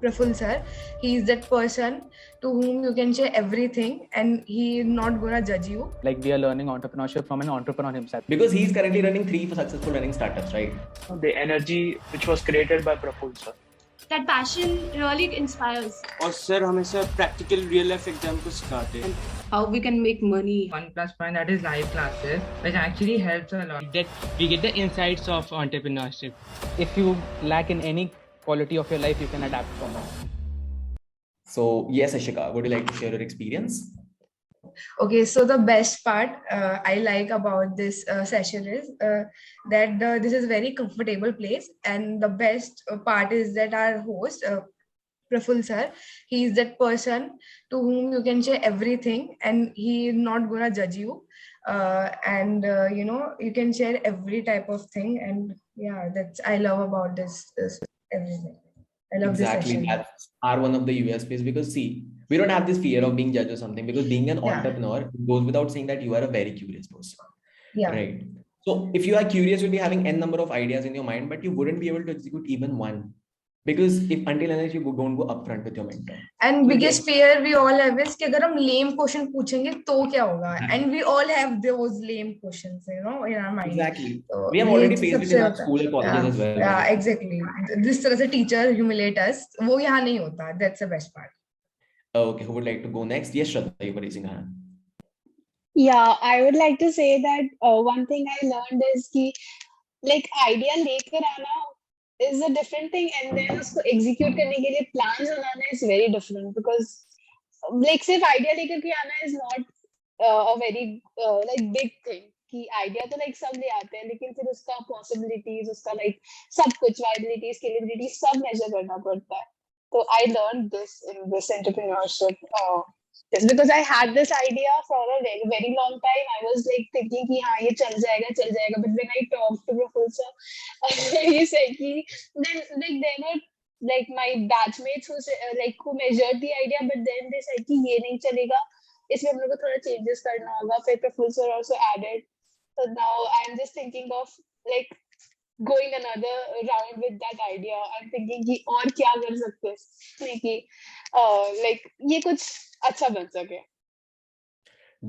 Praful sir. He is that person to whom you can share everything and he is not gonna judge you. Like we are learning entrepreneurship from an entrepreneur himself. Because he's currently running 3 successful running startups, right? The energy which was created by Praful sir. That passion really inspires. और sir हमेशा practical real life exam को सिखाते हैं. How we can make money. One plus point, that is live classes, which actually helps a lot. We get the insights of entrepreneurship. If you lack in any quality of your life, you can adapt from it. So yes, Ashika, would you like to share your experience? Okay, so the best part I like about this session is that this is a very comfortable place, and the best part is that our host, Praful sir, he is that person to whom you can share everything and he is not gonna judge you. You know, you can share every type of thing, and yeah, that's I love about this everything. I love Exactly, this session. that's are one of the USPs, because see, we don't have this fear of being judged or something, because being an entrepreneur goes without saying that you are a very curious person. Yeah. Right. So if you are curious, you'll be having n number of ideas in your mind, but you wouldn't be able to execute even one. Because if until unless you don't go upfront with your mentor. And biggest fear we all have is कि अगर हम lame question पूछेंगे तो क्या होगा? And we all have those lame questions, you know, in our mind. Exactly. So we have already faced it in our school and colleges as well. Yeah, exactly. This तरह से teacher humiliate us, वो यहाँ नहीं होता. That's the best part. Okay, who would like to go next? Yes, Shraddha, you were raising her hand. Yeah, I would like to say that one thing I learned is कि like idea लेकर आना is a different thing, and then उसको execute करने के लिए plans banana is very different, because like सिर्फ idea लेकर के आना is not a very like big thing. कि idea तो like सब ले आते हैं, लेकिन फिर उसका possibilities, उसका like सब कुछ viability, scalability सब measure करना पड़ता है. So I learned this in this entrepreneurship. Just because I had this idea for a very, very long time, I was like thinking कि हाँ ये चल जाएगा. But when I talked to Praful sir, he said कि then like there were like my batchmates who measured the idea, but then they said कि ये नहीं चलेगा, इसमें हम लोग को थोड़ा changes करना होगा. फिर Praful sir also added. So now I'm just thinking of like going another round with that idea. I'm thinking कि और क्या कर सकते हैं कि like ये कुछ अच्छा बन सके.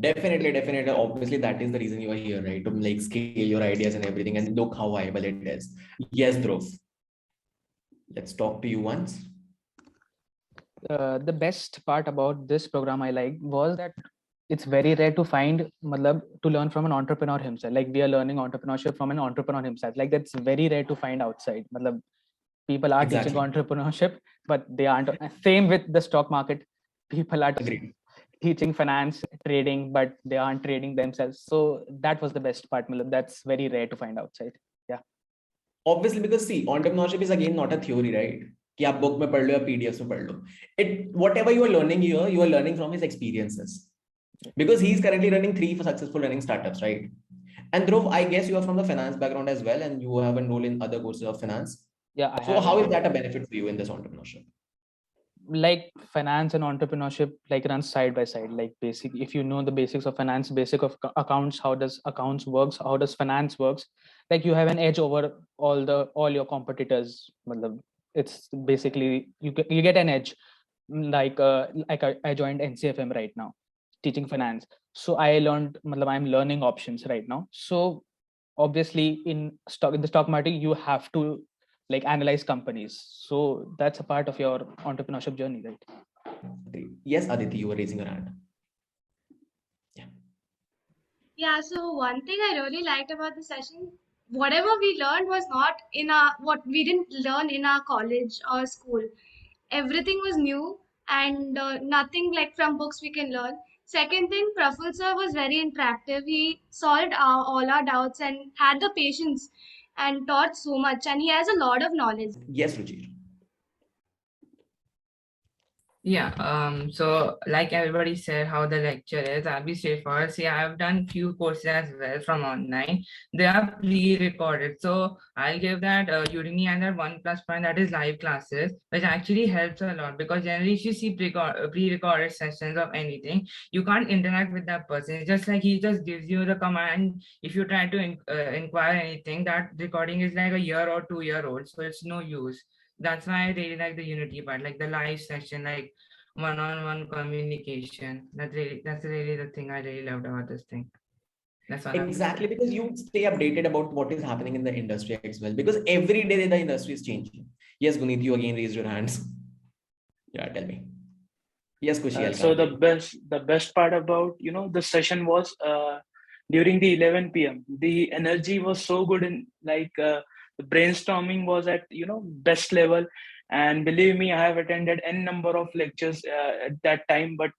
Definitely. Obviously, that is the reason you are here, right? To like scale your ideas and everything, and look how viable it is. Yes, Dhruv. Let's talk to you once. The best part about this program I liked was that it's very rare to find, to learn from an entrepreneur himself. Like we are learning entrepreneurship from an entrepreneur himself. Like that's very rare to find outside. People are teaching entrepreneurship, but they aren't. Same with the stock market. People are teaching finance, trading, but they aren't trading themselves. So that was the best part. That's very rare to find outside. Yeah. Obviously, because see, entrepreneurship is again not a theory, right? कि आप book में पढ़ लो या PDFs में पढ़ लो. Whatever you are learning here, you are learning from his experiences. Because he's currently running 3 successful running startups, right? And Dhruv, I guess you are from the finance background as well, and you have enrolled in other courses of finance. Yeah. So how is that a benefit for you in this entrepreneurship? Like finance and entrepreneurship like runs side by side. Like basic, if you know the basics of finance, basic of accounts, how does accounts works, how does finance works, like you have an edge over all your competitors. It's basically you get an edge. Like I joined NCFM right now, teaching finance. So I learned, I'm learning options right now. So obviously in the stock market, you have to like analyze companies. So that's a part of your entrepreneurship journey, right? Yes, Aditi, you were raising your hand. Yeah, so one thing I really liked about the session, whatever we learned was not in what we didn't learn in our college or school. Everything was new, and nothing like from books we can learn. Second thing, Praful sir was very interactive. He solved all our doubts and had the patience and taught so much, and he has a lot of knowledge. Yes, Ruchir. Yeah, so like everybody said how the lecture is, I'll be straightforward. See, I've done few courses as well from online. They are pre-recorded, so I'll give that Udemy and that one plus point, that is live classes, which actually helps a lot, because generally if you see pre-recorded sessions of anything, you can't interact with that person. It's just like he just gives you the command. If you try to inquire anything, that recording is like a year or 2 year old, so it's no use. that's why I really like the Younity part, like the live session, like one-on-one communication. That's really the thing I really loved about this thing. That's all I have to Exactly, say. because you stay updated about what is happening in the industry as well. Because every day the industry is changing. Yes, Guneet, you again raised your hands. Yeah, tell me. Yes, Kushi, I'll So come to you. the best part about the session was during the 11 p.m. The energy was so good, and the brainstorming was at best level. And believe me, I have attended n number of lectures at that time, but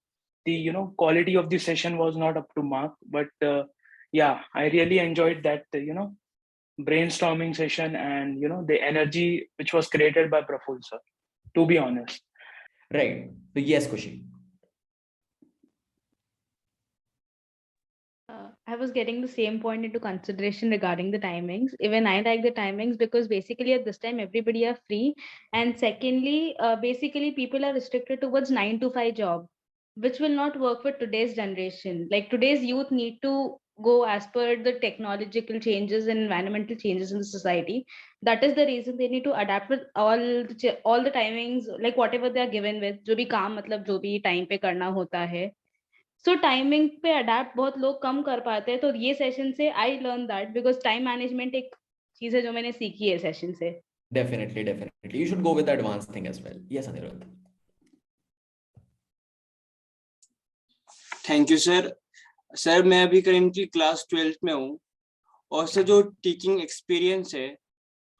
the quality of the session was not up to mark. But yeah, I really enjoyed that brainstorming session, and the energy which was created by Praful sir. To be honest. Right. So yes, Kushi. I was getting the same point into consideration regarding the timings. Even I like the timings because basically at this time everybody are free, and secondly, basically people are restricted towards 9 to 5 job, which will not work for today's generation. Like today's youth need to go as per the technological changes and environmental changes in the society. That is the reason they need to adapt with all the timings, like whatever they are given with. जो भी काम मतलब जो भी time पे करना होता है, सो टाइमिंग पे अडेप्ट बहुत लोग कम कर पाते हैं, तो ये सेशन से I learn that because time management एक चीज है जो मैंने सीखी है सेशन से. Definitely, definitely. You should go with the advanced thing as well. Yes, Anirudh. Thank you sir. Sir मैं अभी करेंटली क्लास 12th में हूँ, और सर जो टीचिंग एक्सपीरियंस है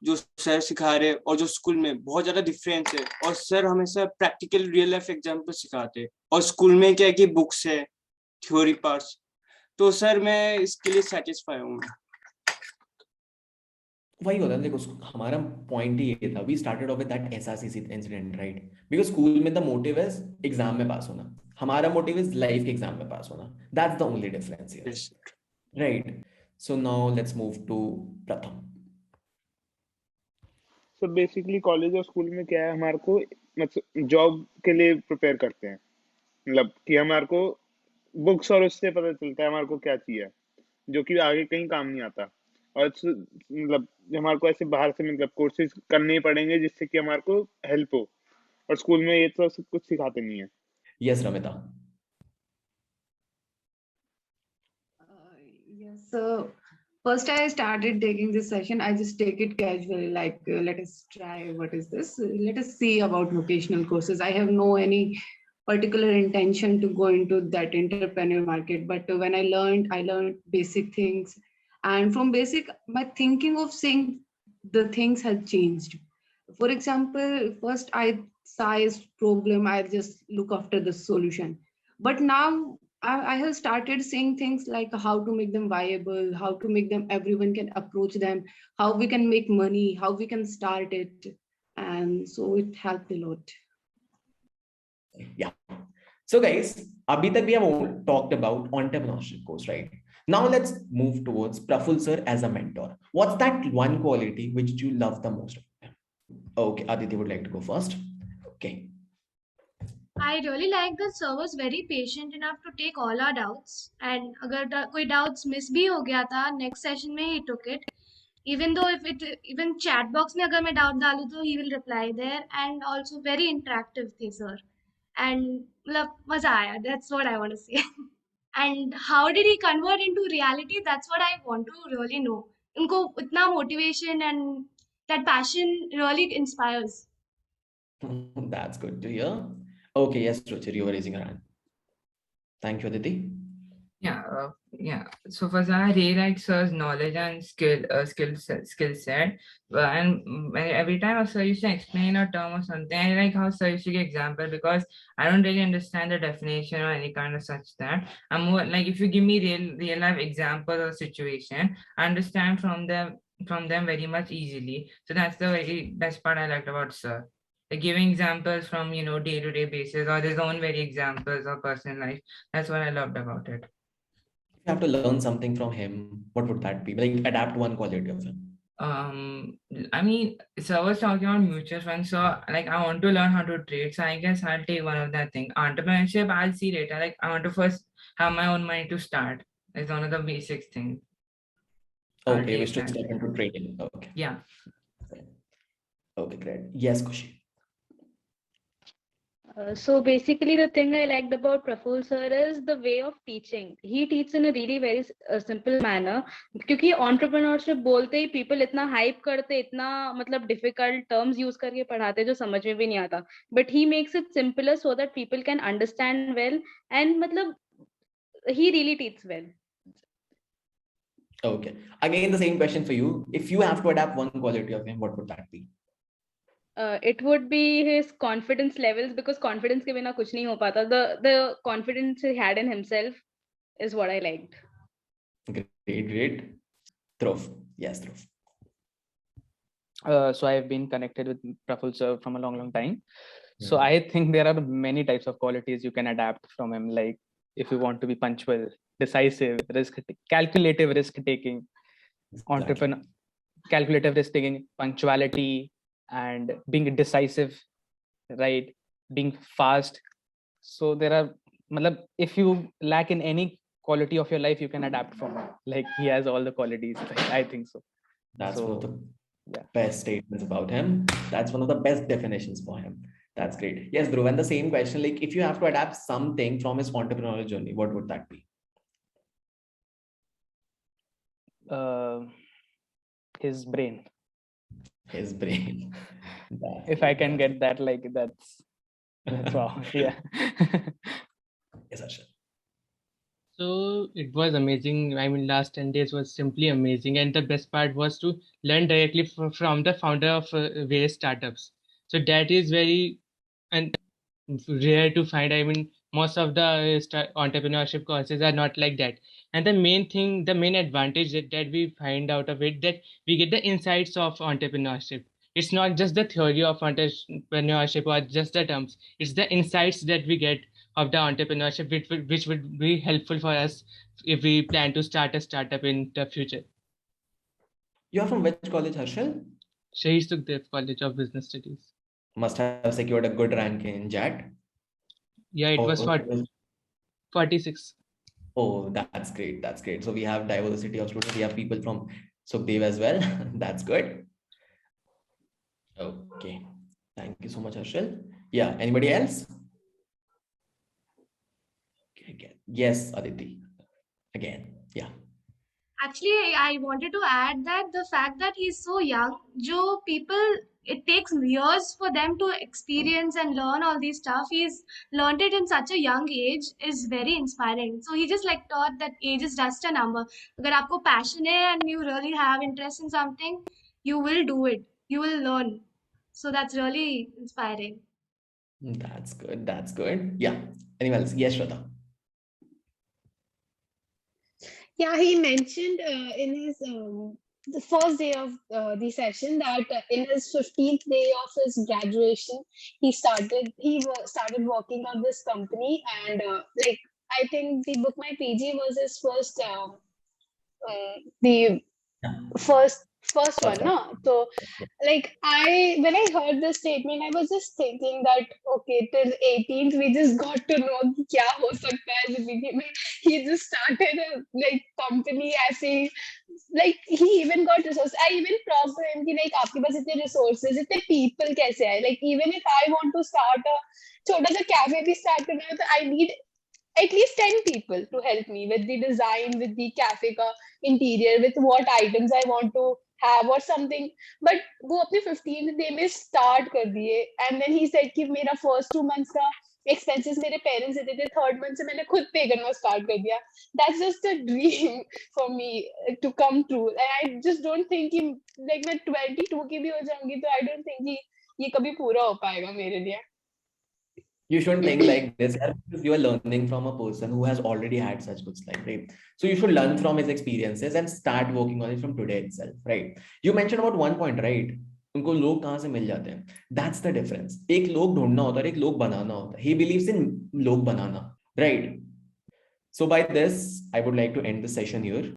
जो सर सिखा रहे और जो स्कूल में बहुत ज्यादा डिफरेंस है. और सर हमेशा प्रैक्टिकल रियल लाइफ एग्जाम्पल सिखाते हैं, और स्कूल में क्या है कि बुक्स है, थ्योरी पार्ट्स. तो सर मैं इसके लिए सेटिस्फाई हूँ. वही होता है, देखो हमारा पॉइंट ही ये था. We started off with that S R C incident, right? Because school में द मोटिव इज एग्जाम में पास होना, हमारा मोटिव इज लाइफ के एग्जाम में पास होना. That's the only difference here, right? So now let's move to Pratham. So basically college और school में क्या है, हमारे को मतलब जॉब के लिए प्रिपेयर करते हैं. मतलब कि हमारे को बुक्स और उससे पता चलता है हमारे को क्या चाहिए, जो कि आगे कहीं काम नहीं आता. और मतलब हमारे को ऐसे बाहर से मतलब कोर्सेज करने ही पड़ेंगे जिससे कि हमारे को हेल्प हो, और स्कूल में ये तो सब कुछ सिखाते नहीं है. Yes Ramita. Yes, so first I started taking this session. I just take it casually, like let us try what is this. Let us see about vocational courses. I have no any particular intention to go into that entrepreneur market. But when I learned basic things, and from basic, my thinking of seeing the things has changed. For example, first I saw a problem, I just look after the solution. But now I have started seeing things like how to make them viable, how to make them everyone can approach them, how we can make money, how we can start it. And so it helped a lot. Yeah. So guys, abhi tak we have talked about entrepreneurship course, right? Now let's move towards Praful sir as a mentor. What's that one quality which you love the most? Okay, Aditi would like to go first. Okay. I really like that sir was very patient enough to take all our doubts, and अगर कोई doubts miss भी हो गया था next session में he took it. Even though if it even chat box में अगर मैं doubt डालूँ तो he will reply there, and also very interactive थे sir. And मतलब मजा आया. That's what I want to say. And how did he convert into reality? That's what I want to really know. उनको इतना motivation and that passion really inspires. That's good to hear. Okay, yes, Ruchir, you were raising your hand. Thank you, Aditi. Yeah. So first, I really like sir's knowledge and skill set. And every time sir used to explain a term or something, I like how sir used to give example, because I don't really understand the definition or any kind of such that. I'm more like, if you give me real life example or situation, I understand from them very much easily. So that's the very best part I liked about sir. Like giving examples from day-to-day basis, or his own very examples of personal life. That's what I loved about it. If you have to learn something from him, what would that be? Like adapt one quality of him. I mean, so I was talking about mutual funds. So like I want to learn how to trade. So I guess I'll take one of that thing. Entrepreneurship, I'll see later. Like I want to first have my own money to start. It's one of the basic things. Okay, we should step into trading. Okay. Yeah. Okay, great. Yes, Kushi. So basically, the thing I liked about Praful sir is the way of teaching. He teaches in a really very simple manner. क्योंकि entrepreneurship बोलते ही people इतना hype करते, इतना मतलब difficult terms use करके पढ़ाते जो समझ में भी नहीं आता. But he makes it simpler so that people can understand well, and मतलब he really teaches well. Okay. Again, the same question for you. If you have to adapt one quality of him, what would that be? It would be his confidence levels, because confidence के बिना कुछ नहीं हो पाता. The confidence he had in himself is what I liked. Great. Dhruv. Yes, Dhruv. So I've been connected with Praful sir from a long time. So I think there are many types of qualities you can adapt from him. Like if you want to be punctual, decisive, calculative risk-taking, entrepreneur, calculative risk-taking, punctuality, and being decisive, right? Being fast. So there are, if you lack in any quality of your life, you can adapt from him. Like he has all the qualities. Like, I think so. That's one of the best statements about him. That's one of the best definitions for him. That's great. Yes, Dhruv, and the same question, like if you have to adapt something from his entrepreneurial journey, what would that be? His brain. His brain. If I can get that, like that's wow. Yeah. Yes, Arsha. So it was amazing. I mean, last 10 days was simply amazing. And the best part was to learn directly from the founder of various startups. So that is very and rare to find. I mean, most of the entrepreneurship courses are not like that. And the main thing, the main advantage that we find out of it, that we get the insights of entrepreneurship. It's not just the theory of entrepreneurship or just the terms. It's the insights that we get of the entrepreneurship, which would be helpful for us if we plan to start a startup in the future. You're from which college, Harshal? Shahid Sukhdev College of Business Studies. Must have secured a good rank in JAT. Yeah, it was 46. Oh, that's great. That's great. So we have diversity of students. We have people from Sukhdev as well. That's good. Okay. Thank you so much, Harshal. Yeah. Anybody else? Okay. Yes, Aditi. Again. Yeah. Actually, I wanted to add that the fact that he's so young, it takes years for them to experience and learn all these stuff. He's learned it in such a young age is very inspiring. So he just like taught that age is just a number. Agar aapko passion hai and you really have interest in something, you will do it. You will learn. So that's really inspiring. That's good. That's good. Yeah. Anyone else? Yes, Shraddha. Yeah, he mentioned in his the first day of the session that in his 15th day of his graduation, he started working on this company, and like I think the Bookmypg was his first the first one, no? So like when I heard this statement, I was just thinking that okay, till 18th we just got to know kya ho sakta hai zindagi mein. He just started a like company ऐसे, like he even got resources. I even talked to him कि like आपके पास इतने resources, इतने people कैसे आए? Like even if I want to start a छोटा सा cafe भी start करना है तो I need at least 10 people to help me with the design, with the cafe ka interior, with what items I want to have or something. But वो अपने 15th day में start कर दिए, and then he said कि मेरा first 2 months का expenses मेरे parents देते थे, third month से मैंने खुद pay करना start कर दिया. That's just a dream for me to come true, and I just don't think कि like मैं 22 की भी हो जाऊंगी तो I don't think कि ये कभी पूरा हो पाएगा मेरे लिए. You shouldn't think like this because you are learning from a person who has already had such books, like, right? So you should learn from his experiences and start working on it from today itself, right? You mentioned about one point, right? उनको लोग कहाँ से मिल जाते हैं? That's the difference. एक लोग ढूंढना होता है, एक लोग बनाना होता है. He believes in लोग बनाना, right? So by this, I would like to end the session here.